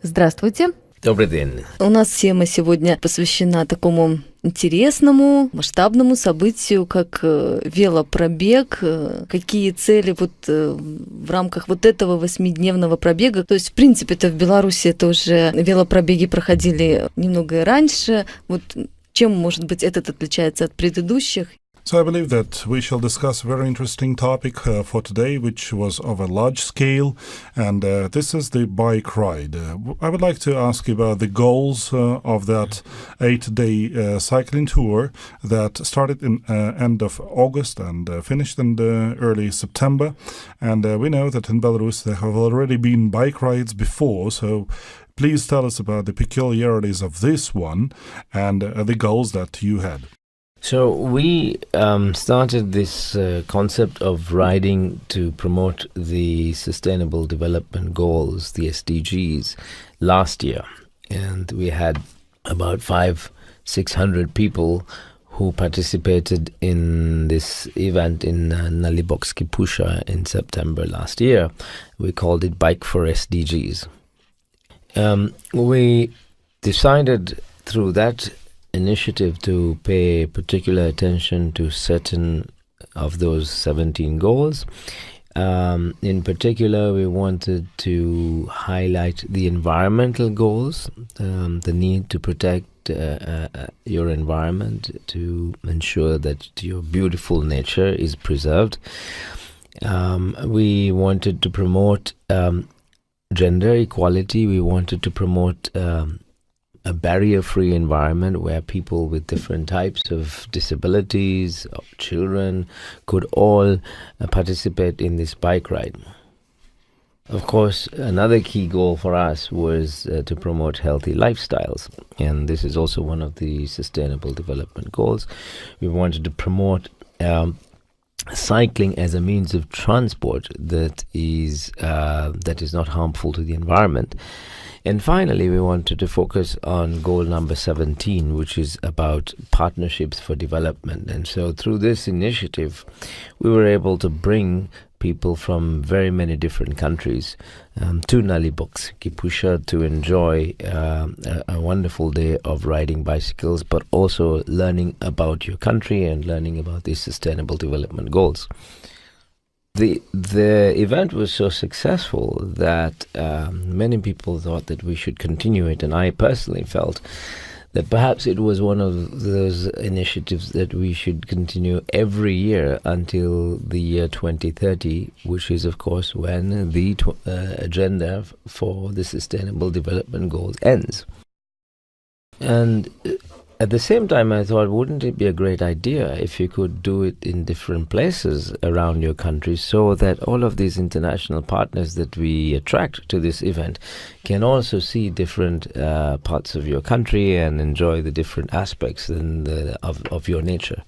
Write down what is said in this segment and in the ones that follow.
Здравствуйте. Добрый день. У нас тема сегодня посвящена такому интересному, масштабному событию, как велопробег. Какие цели в рамках этого 8-дневного пробега? То есть, в принципе, в Беларуси это уже велопробеги проходили немного и раньше. Чем, может быть, этот отличается от предыдущих? So I believe that we shall discuss a very interesting topic for today, which was of a large scale, and this is the bike ride. I would like to ask you about the goals of that 8-day cycling tour that started in end of August and finished in the early September. And we know that in Belarus there have already been bike rides before, so please tell us about the peculiarities of this one and the goals that you had. So we started this concept of riding to promote the Sustainable Development Goals, the SDGs, last year. And we had about 500-600 people who participated in this event in Naliboksky Pusha in September last year. We called it Bike for SDGs. We decided through that initiative to pay particular attention to certain of those 17 goals. In particular, we wanted to highlight the environmental goals, the need to protect your environment, to ensure that your beautiful nature is preserved. We wanted to promote gender equality. We wanted to promote a barrier-free environment where people with different types of disabilities, or children, could all participate in this bike ride. Of course, another key goal for us was to promote healthy lifestyles, and this is also one of the Sustainable Development Goals. We wanted to promote cycling as a means of transport that is not harmful to the environment. And finally, we wanted to focus on goal number 17, which is about partnerships for development. And so through this initiative, we were able to bring people from very many different countries to Naliboksky Pusha to enjoy a wonderful day of riding bicycles, but also learning about your country and learning about these Sustainable Development Goals. The event was so successful that many people thought that we should continue it, and I personally felt that perhaps it was one of those initiatives that we should continue every year until the year 2030, which is, of course, when the agenda for the Sustainable Development Goals ends. And at the same time, I thought, wouldn't it be a great idea if you could do it in different places around your country, so that all of these international partners that we attract to this event can also see different parts of your country and enjoy the different aspects of your nature.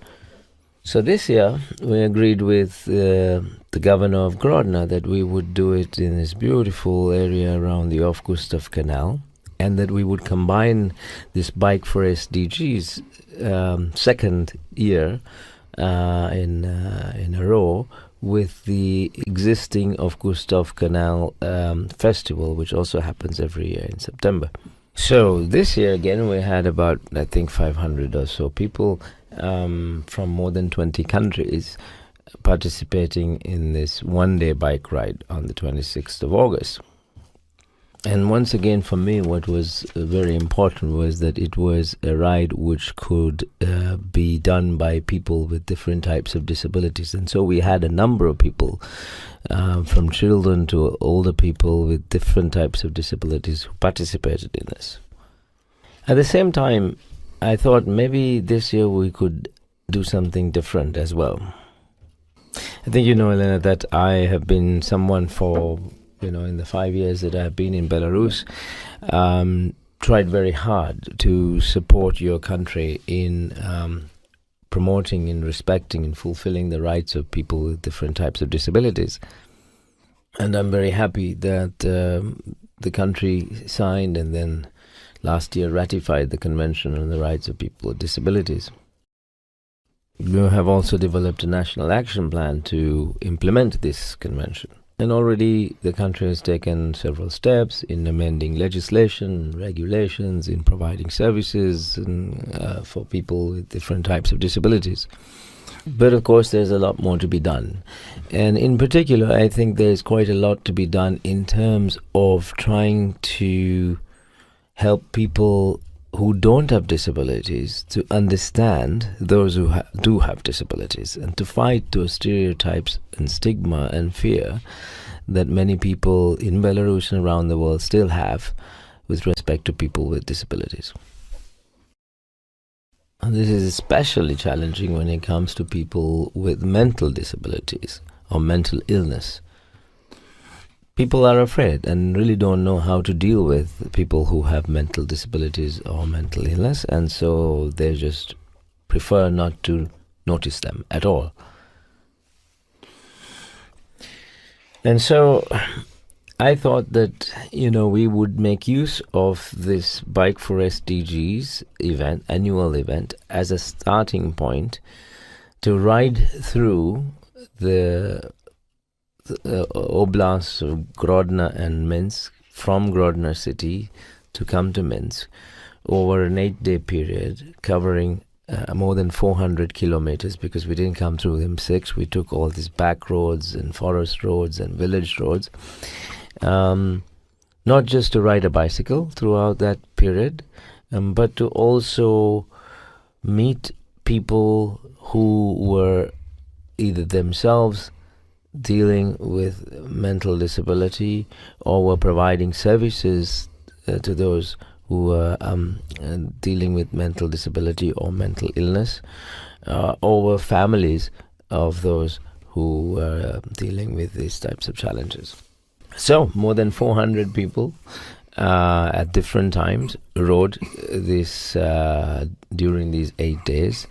So this year, we agreed with the governor of Grodno that we would do it in this beautiful area around the Off-Gustav Canal, and that we would combine this Bike for SDGs second year in a row with the existing Off-Gustav Canal festival, which also happens every year in September. So this year again we had about, I think, 500 or so people from more than 20 countries participating in this one-day bike ride on the 26th of August. And once again, for me, what was very important was that it was a ride which could be done by people with different types of disabilities. And so we had a number of people, from children to older people with different types of disabilities, who participated in this. At the same time, I thought maybe this year we could do something different as well. I think you know, Elena, that I have been someone for, in the 5 years that I've been in Belarus, tried very hard to support your country in promoting and respecting and fulfilling the rights of people with different types of disabilities. And I'm very happy that the country signed and then last year ratified the Convention on the Rights of People with Disabilities. We have also developed a national action plan to implement this convention. And already the country has taken several steps in amending legislation, regulations, in providing services for people with different types of disabilities. But of course, there's a lot more to be done. And in particular, I think there's quite a lot to be done in terms of trying to help people who don't have disabilities to understand those who do have disabilities, and to fight those stereotypes and stigma and fear that many people in Belarus and around the world still have with respect to people with disabilities. And this is especially challenging when it comes to people with mental disabilities or mental illness. People are afraid and really don't know how to deal with people who have mental disabilities or mental illness, and so they just prefer not to notice them at all. And so I thought that, we would make use of this Bike for SDGs event, annual event, as a starting point to ride through the oblasts of Grodno and Minsk, from Grodno city to come to Minsk, over an 8-day period, covering more than 400 kilometers, because we didn't come through M6. We took all these back roads and forest roads and village roads. Not just to ride a bicycle throughout that period, but to also meet people who were either themselves dealing with mental disability or were providing services to those who were dealing with mental disability or mental illness, or were families of those who were dealing with these types of challenges. So more than 400 people at different times rode this during these 8 days.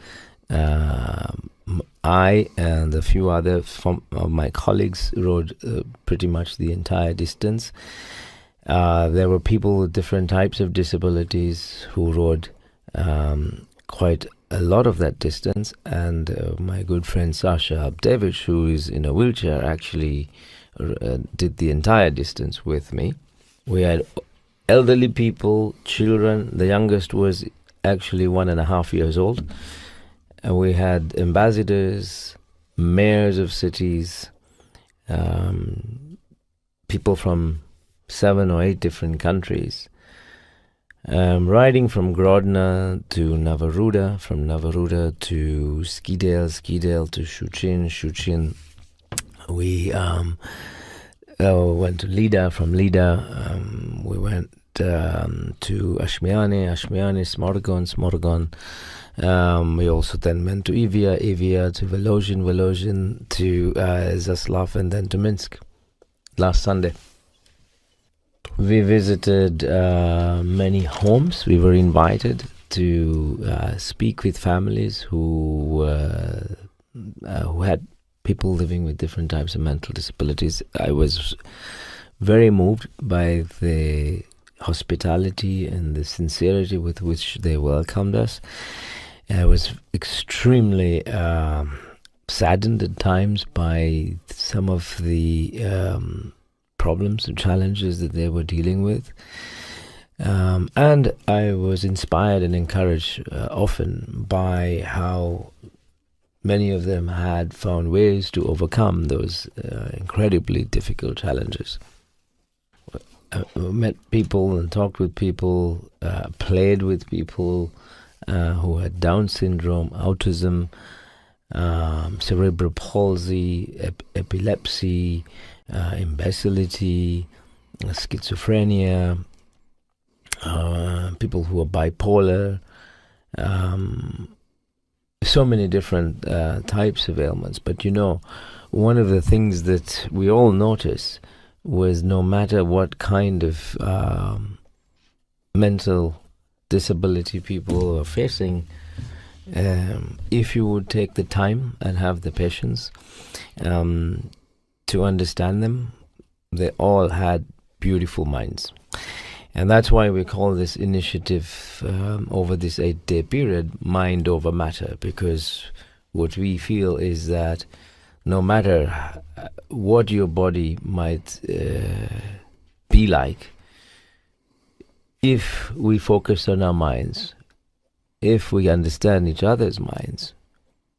I and a few other of my colleagues rode pretty much the entire distance. There were people with different types of disabilities who rode quite a lot of that distance, and my good friend Sasha Abdevich, who is in a wheelchair, actually did the entire distance with me. We had elderly people, children. The youngest was actually 1.5 years old. And we had ambassadors, mayors of cities, people from 7 or 8 different countries, riding from Grodno to Navaruda, from Navaruda to Skidale to Shuchin. We went to Lida. From Lida, we went to Ashmiani, Smorgon. We also then went to Evia to Volozhin to Zaslav, and then to Minsk last Sunday. We visited many homes. We were invited to speak with families who had people living with different types of mental disabilities. I was very moved by the hospitality and the sincerity with which they welcomed us. I was extremely saddened at times by some of the problems and challenges that they were dealing with. And I was inspired and encouraged often by how many of them had found ways to overcome those incredibly difficult challenges. I met people and talked with people, played with people who had Down syndrome, autism, cerebral palsy, epilepsy, imbecility, schizophrenia, people who are bipolar, so many different types of ailments. But one of the things that we all notice was, no matter what kind of mental disability people are facing, if you would take the time and have the patience to understand them, they all had beautiful minds. And that's why we call this initiative over this 8-day period Mind Over Matter, because what we feel is that no matter what your body might be like, if we focus on our minds, if we understand each other's minds,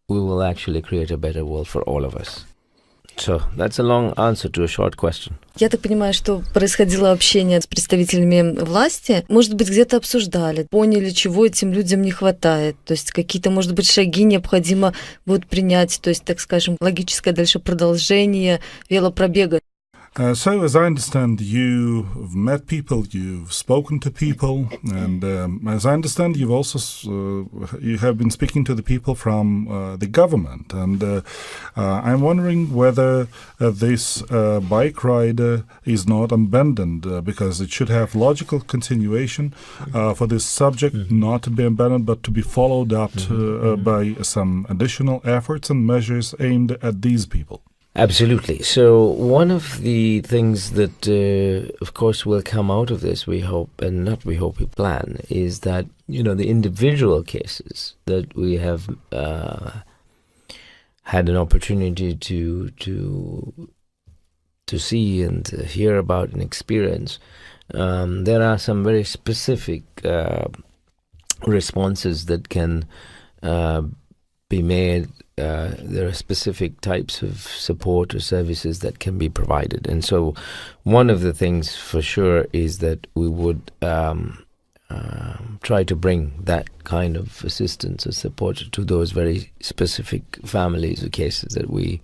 we will actually create a better world for all of us. So that's a long answer to a short question. Я так понимаю, что происходило общение с представителями власти. Может быть, где-то обсуждали, поняли, чего этим людям не хватает. То есть какие-то, может быть, шаги необходимо будет принять. То есть, так скажем, логическое дальше продолжение велопробега. So, as I understand, you've met people, you've spoken to people, and as I understand, you've also you have been speaking to the people from the government. And I'm wondering whether this bike ride is not abandoned, because it should have logical continuation for this subject not to be abandoned, but to be followed up by some additional efforts and measures aimed at these people. Absolutely. So one of the things that, of course, will come out of this, we hope, and not we hope, we plan, is that, the individual cases that we have had an opportunity to see and hear about and experience, there are some very specific responses that can be made. There are specific types of support or services that can be provided. And so one of the things for sure is that we would try to bring that kind of assistance or support to those very specific families or cases that we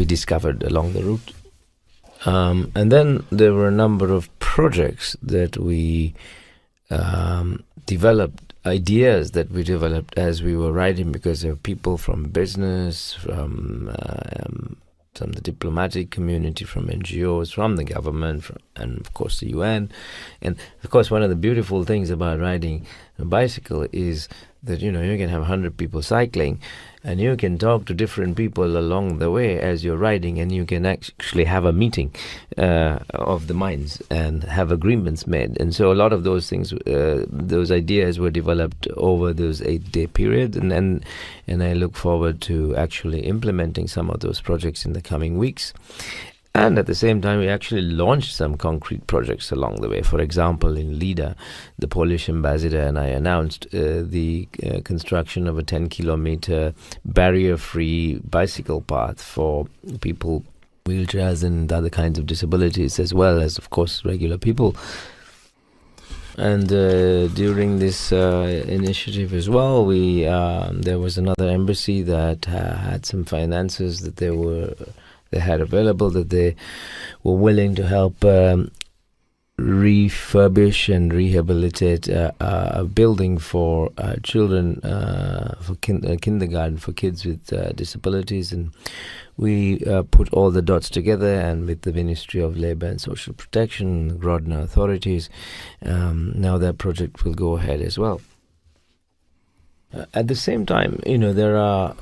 discovered along the route. And then there were a number of projects that we developed, ideas that we developed as we were writing, because there were people from business, from the diplomatic community, from NGOs, from the government, and of course the UN. And of course, one of the beautiful things about riding a bicycle is that, you can have 100 people cycling, and you can talk to different people along the way as you're riding, and you can actually have a meeting of the minds and have agreements made. And so a lot of those things, those ideas were developed over those 8-day period, and I look forward to actually implementing some of those projects in the coming weeks. And at the same time, we actually launched some concrete projects along the way. For example, in Lida, the Polish ambassador and I announced the construction of a 10-kilometer barrier-free bicycle path for people, wheelchairs and other kinds of disabilities, as well as, of course, regular people. And during this initiative as well, there was another embassy that had some finances that they had available, that they were willing to help refurbish and rehabilitate a building for children, for kindergarten for kids with disabilities. And we put all the dots together, and with the Ministry of Labour and Social Protection, the Grodno authorities, now that project will go ahead as well. At the same time, there are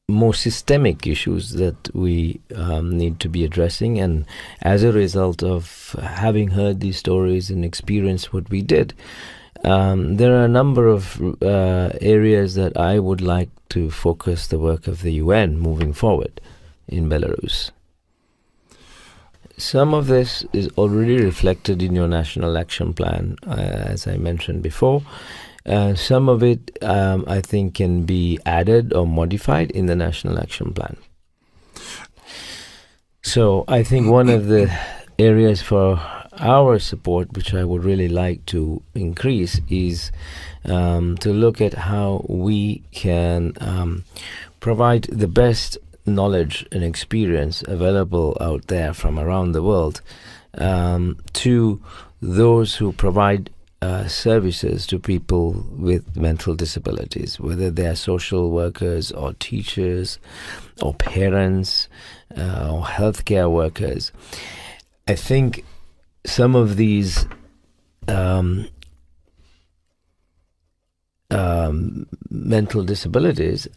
more systemic issues that we need to be addressing, and as a result of having heard these stories and experienced what we did, there are a number of areas that I would like to focus the work of the UN moving forward in Belarus. Some of this is already reflected in your National Action Plan, as I mentioned before. Some of it, I think, can be added or modified in the National Action Plan. So I think one of the areas for our support, which I would really like to increase, is to look at how we can provide the best knowledge and experience available out there from around the world to those who provide services to people with mental disabilities, whether they are social workers or teachers or parents or healthcare workers. I think some of these mental disabilities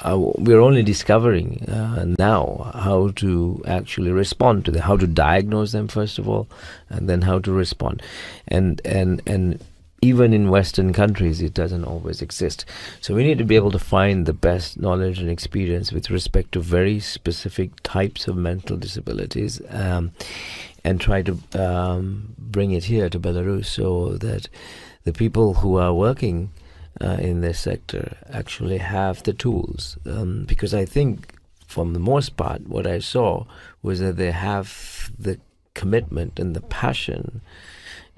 we're only discovering now how to actually respond to them, how to diagnose them first of all, and then how to respond. And even in Western countries, it doesn't always exist. So we need to be able to find the best knowledge and experience with respect to very specific types of mental disabilities, and try to bring it here to Belarus so that the people who are working in this sector actually have the tools. Because I think, from the most part, what I saw was that they have the commitment and the passion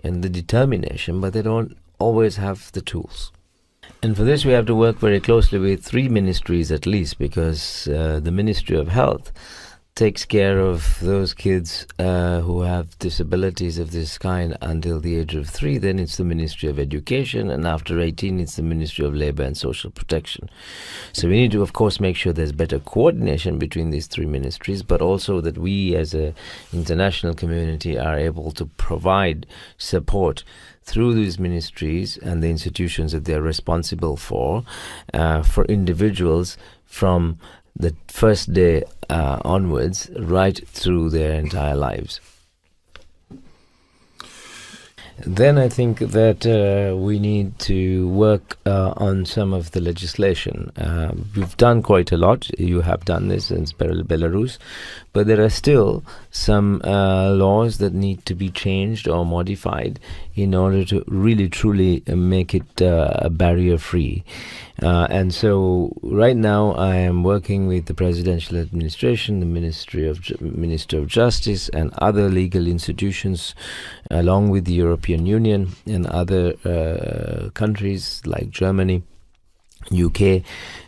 and the determination, but they don't always have the tools. And for this we have to work very closely with 3 ministries at least, because the Ministry of Health takes care of those kids who have disabilities of this kind until the age of 3. Then it's the Ministry of Education, and after 18 it's the Ministry of Labour and Social Protection. So we need to, of course, make sure there's better coordination between these 3 ministries, but also that we as an international community are able to provide support through these ministries and the institutions that they're responsible for individuals from the first day onwards, right through their entire lives. Then I think that we need to work on some of the legislation. We've done quite a lot. You have done this in Belarus, but there are still some laws that need to be changed or modified in order to really truly make it barrier-free. And so right now I am working with the Presidential Administration, the Minister of Justice, and other legal institutions, along with the European Union and other countries like Germany, UK,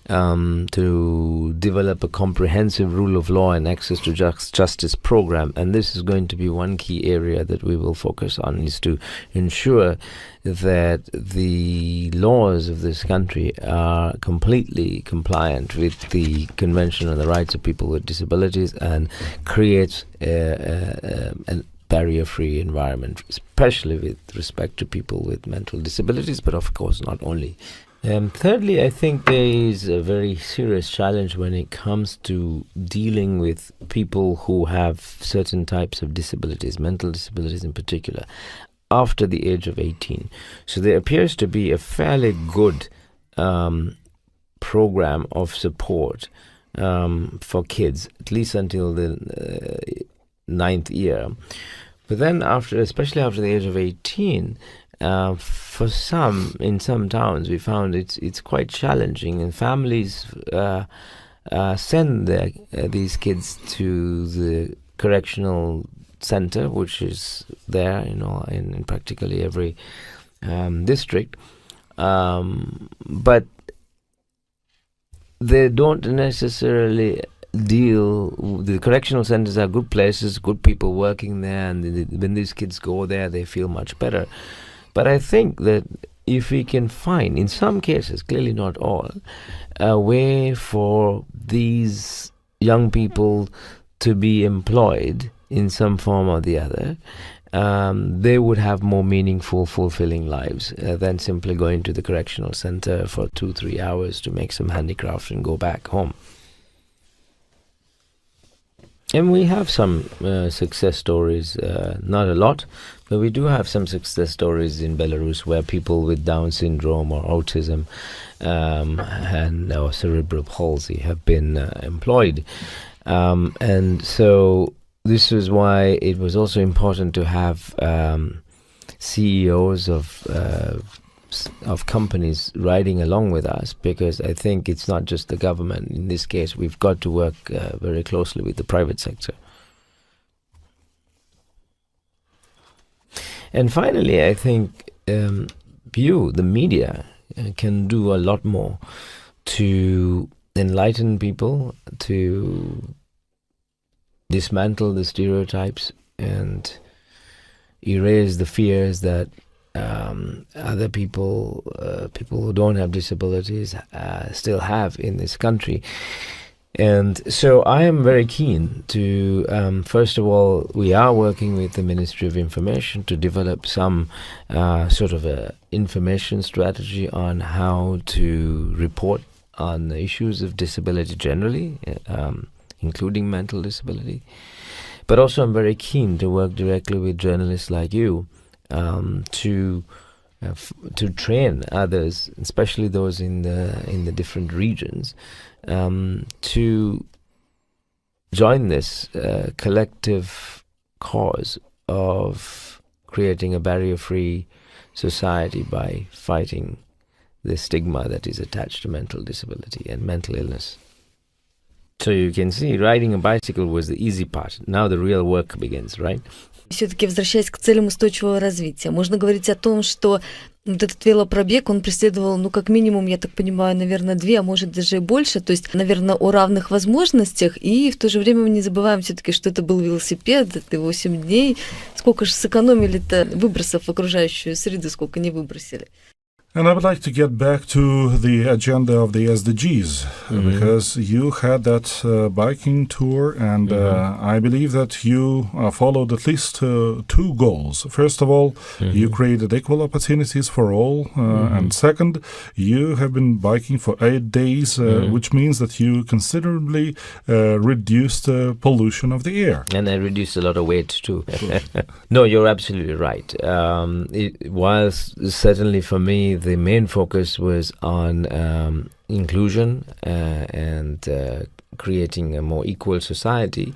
to develop a comprehensive rule of law and access to justice program. And this is going to be one key area that we will focus on, is to ensure that the laws of this country are completely compliant with the Convention on the Rights of People with Disabilities and creates a barrier-free environment, especially with respect to people with mental disabilities, but of course not only. Thirdly, I think there is a very serious challenge when it comes to dealing with people who have certain types of disabilities, mental disabilities in particular, after the age of 18. So there appears to be a fairly good program of support for kids, at least until the 9th year. But then especially after the age of 18, for in some towns, we found it's quite challenging, and families send these kids to the correctional center, which is there, in practically every district, but they don't necessarily the correctional centers are good places, good people working there, and when these kids go there, they feel much better. But I think that if we can find, in some cases, clearly not all, a way for these young people to be employed in some form or the other, they would have more meaningful, fulfilling lives than simply going to the correctional center for 2-3 hours to make some handicraft and go back home. And we have some success stories, not a lot, but we do have some success stories in Belarus where people with Down syndrome or autism or cerebral palsy have been employed. And so this is why it was also important to have CEOs of companies riding along with us, because I think it's not just the government. In this case, we've got to work very closely with the private sector. And finally, I think the media, can do a lot more to enlighten people, to dismantle the stereotypes and erase the fears that other people who don't have disabilities still have in this country. And so I am very keen to, first of all, we are working with the Ministry of Information to develop some sort of a information strategy on how to report on the issues of disability generally, including mental disability. But also I'm very keen to work directly with journalists like you, to to train others, especially those in the different regions, to join this collective cause of creating a barrier-free society by fighting the stigma that is attached to mental disability and mental illness. So you can see, riding a bicycle was the easy part. Now the real work begins, right? Все-таки возвращаясь к целям устойчивого развития, можно говорить о том, что вот этот велопробег, он преследовал, ну, как минимум, я так понимаю, наверное, 2, а может даже и больше, то есть, наверное, о равных возможностях, и в то же время мы не забываем все-таки, что это был велосипед, это 8 дней. Сколько же сэкономили-то выбросов в окружающую среду, сколько не выбросили. And I would like to get back to the agenda of the SDGs, because you had that biking tour, and I believe that you followed at least 2 goals. First of all, you created equal opportunities for all, and second, you have been biking for 8 days, which means that you considerably reduced pollution of the air. And I reduced a lot of weight too. No, you're absolutely right. It was certainly for me, the main focus was on inclusion and creating a more equal society.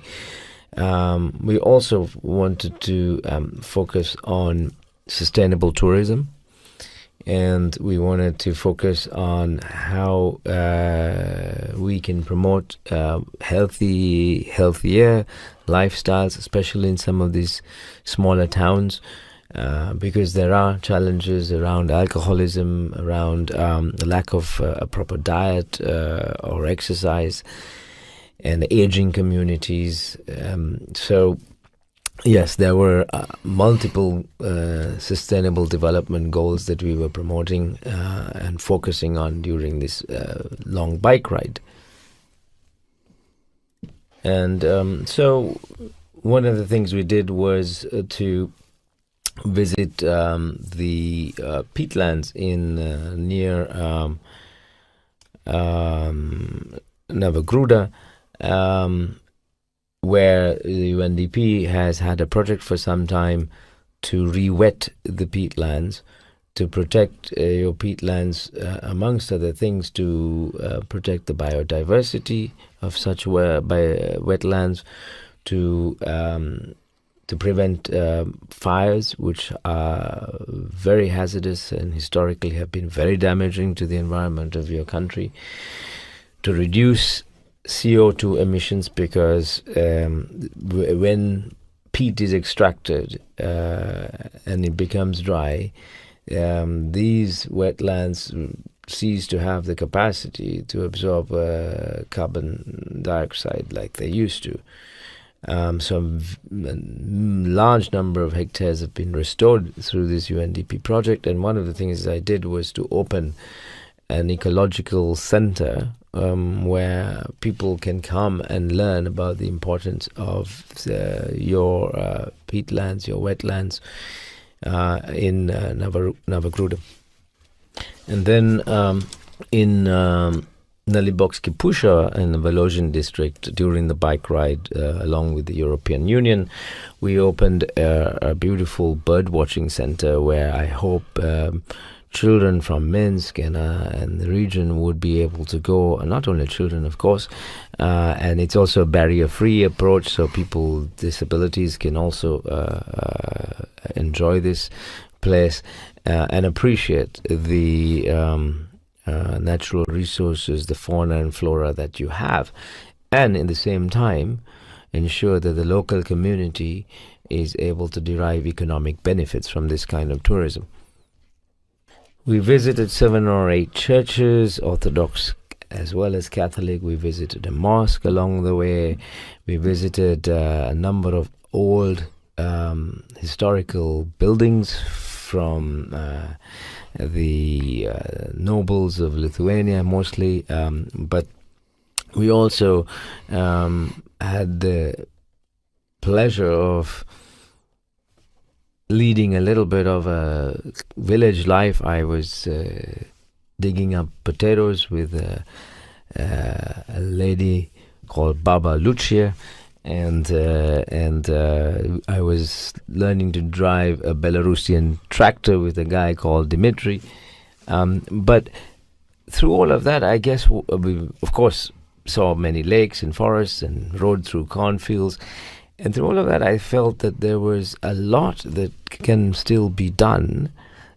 We also wanted to focus on sustainable tourism, and we wanted to focus on how we can promote healthier lifestyles, especially in some of these smaller towns. Because there are challenges around alcoholism, around the lack of a proper diet or exercise, and aging communities. So, yes, there were multiple sustainable development goals that we were promoting and focusing on during this long bike ride. And so, one of the things we did was to visit the peatlands in near Navagruda, where the UNDP has had a project for some time to re-wet the peatlands, to protect your peatlands, amongst other things, to protect the biodiversity of such wetlands, to prevent fires, which are very hazardous and historically have been very damaging to the environment of your country, to reduce CO2 emissions, because when peat is extracted and it becomes dry, these wetlands cease to have the capacity to absorb carbon dioxide like they used to. So a large number of hectares have been restored through this UNDP project, and one of the things I did was to open an ecological center where people can come and learn about the importance of your peatlands, your wetlands in Navagruda. And then in Naliboksky Pusha in the Volozhin district, during the bike ride along with the European Union, we opened a beautiful bird watching center where I hope children from Minsk and the region would be able to go, not only children of course, and it's also a barrier-free approach, so people with disabilities can also enjoy this place and appreciate the natural resources, the fauna and flora that you have, and in the same time ensure that the local community is able to derive economic benefits from this kind of tourism. We visited 7 or 8 churches, Orthodox as well as Catholic. We visited a mosque along the way. We visited a number of old historical buildings from the nobles of Lithuania mostly, but we also had the pleasure of leading a little bit of a village life. I was digging up potatoes with a lady called Baba Lucia, and I was learning to drive a Belarusian tractor with a guy called Dmitry. But through all of that, I guess we, of course, saw many lakes and forests and rode through cornfields. And through all of that, I felt that there was a lot that can still be done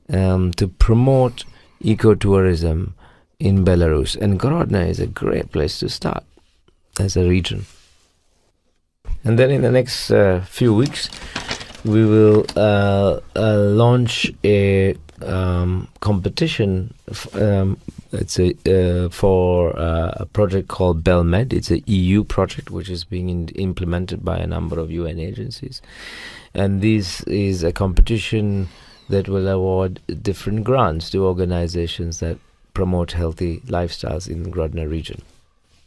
to promote ecotourism in Belarus. And Grodno is a great place to start as a region. And then in the next few weeks, we will launch a competition. It's for a project called BelMed. It's an EU project which is being implemented by a number of UN agencies. And this is a competition that will award different grants to organizations that promote healthy lifestyles in the Grodno region.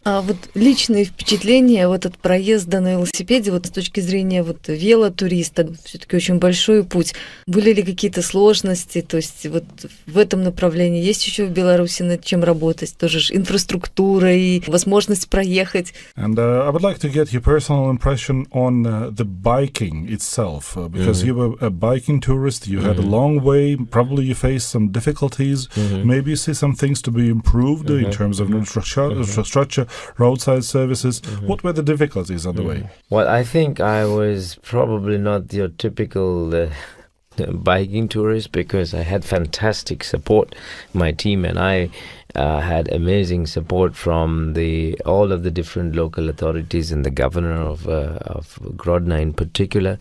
А вот личные впечатления вот от проезда на велосипеде, вот с точки зрения вот велотуриста, все-таки очень большой путь. Были ли какие-то сложности? То есть вот в этом направлении есть еще в Беларуси над чем работать? Тоже ж инфраструктура и возможность проехать. And I would like to get your personal impression on the biking itself, because you were a biking tourist, you had a long way, probably you faced some difficulties, maybe you see some things to be improved in terms of infrastructure, roadside services. What were the difficulties on the way? Well, I think I was probably not your typical biking tourist, because I had fantastic support. My team and I had amazing support from all of the different local authorities and the governor of Grodno in particular.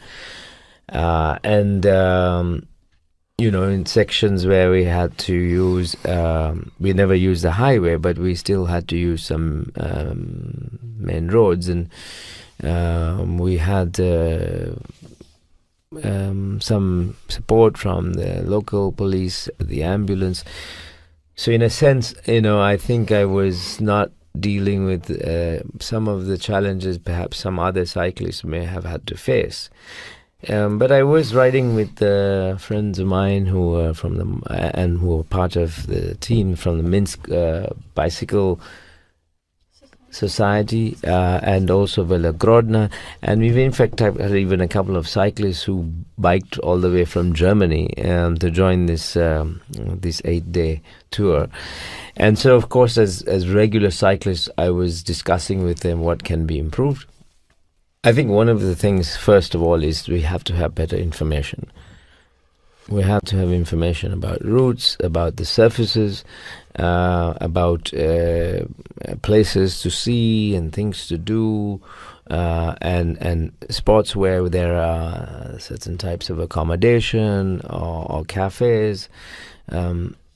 In sections where we had to use, we never used the highway, but we still had to use some main roads, and we had some support from the local police, the ambulance. So in a sense, I think I was not dealing with some of the challenges perhaps some other cyclists may have had to face. But I was riding with friends of mine who were who were part of the team from the Minsk Bicycle Society and also Grodno. And we've in fact had even a couple of cyclists who biked all the way from Germany to join this 8-day tour. And so, of course, as regular cyclists, I was discussing with them what can be improved. I think one of the things, first of all, is we have to have better information. We have to have information about routes, about the surfaces, about places to see and things to do, and spots where there are certain types of accommodation or cafes.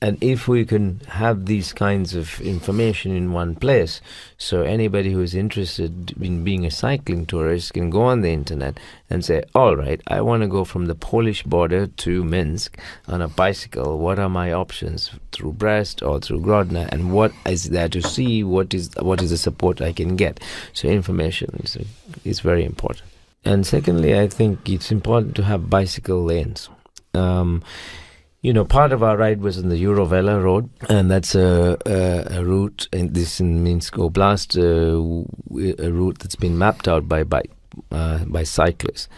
And if we can have these kinds of information in one place, so anybody who is interested in being a cycling tourist can go on the internet and say, all right, I want to go from the Polish border to Minsk on a bicycle. What are my options through Brest or through Grodno? And what is there to see? What is the support I can get? So information is very important. And secondly, I think it's important to have bicycle lanes. Part of our ride was on the Eurovela road, and that's a route in Minsk Oblast, a route that's been mapped out by cyclists.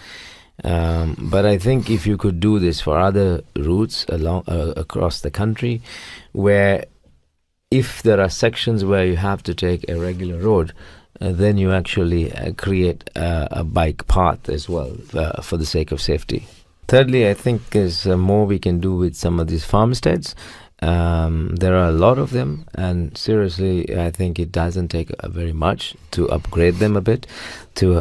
But I think if you could do this for other routes across the country, where if there are sections where you have to take a regular road, then you actually create a bike path as well for the sake of safety. Thirdly, I think there's more we can do with some of these farmsteads. There are a lot of them, and seriously, I think it doesn't take very much to upgrade them a bit, to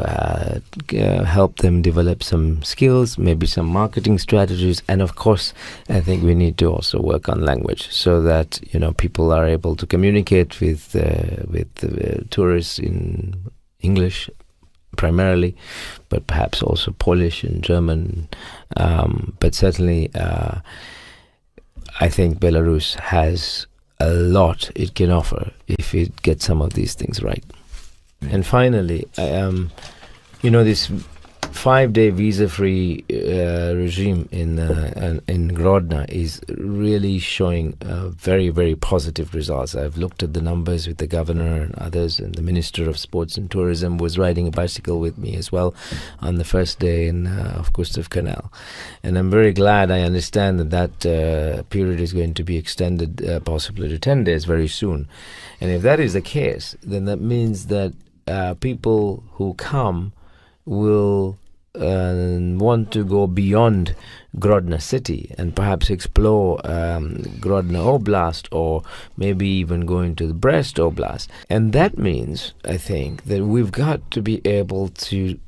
help them develop some skills, maybe some marketing strategies, and of course, I think we need to also work on language so that people are able to communicate with tourists in English primarily, but perhaps also Polish and German. But certainly, I think Belarus has a lot it can offer if it gets some of these things right. And finally, this 5-day visa-free regime in Grodno is really showing very, very positive results. I've looked at the numbers with the governor and others, and the Minister of Sports and Tourism was riding a bicycle with me as well on the first day of Gustav Canal. And I'm very glad. I understand that period is going to be extended possibly to 10 days very soon. And if that is the case, then that means that people who come will want to go beyond Grodno city and perhaps explore Grodno Oblast, or maybe even going to the Brest Oblast. And that means, I think, that we've got to be able to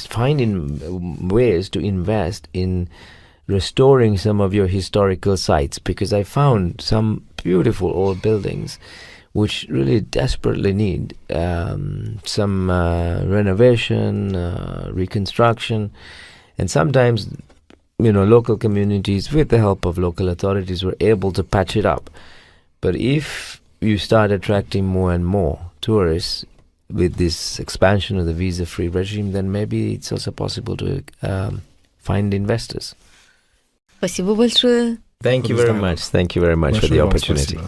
find ways to invest in restoring some of your historical sites, because I found some beautiful old buildings which really desperately need some renovation, reconstruction. And sometimes, local communities, with the help of local authorities, were able to patch it up. But if you start attracting more and more tourists with this expansion of the visa-free regime, then maybe it's also possible to find investors. Спасибо большое. Thank you very much. Thank you very much for the Большое вам opportunity. спасибо.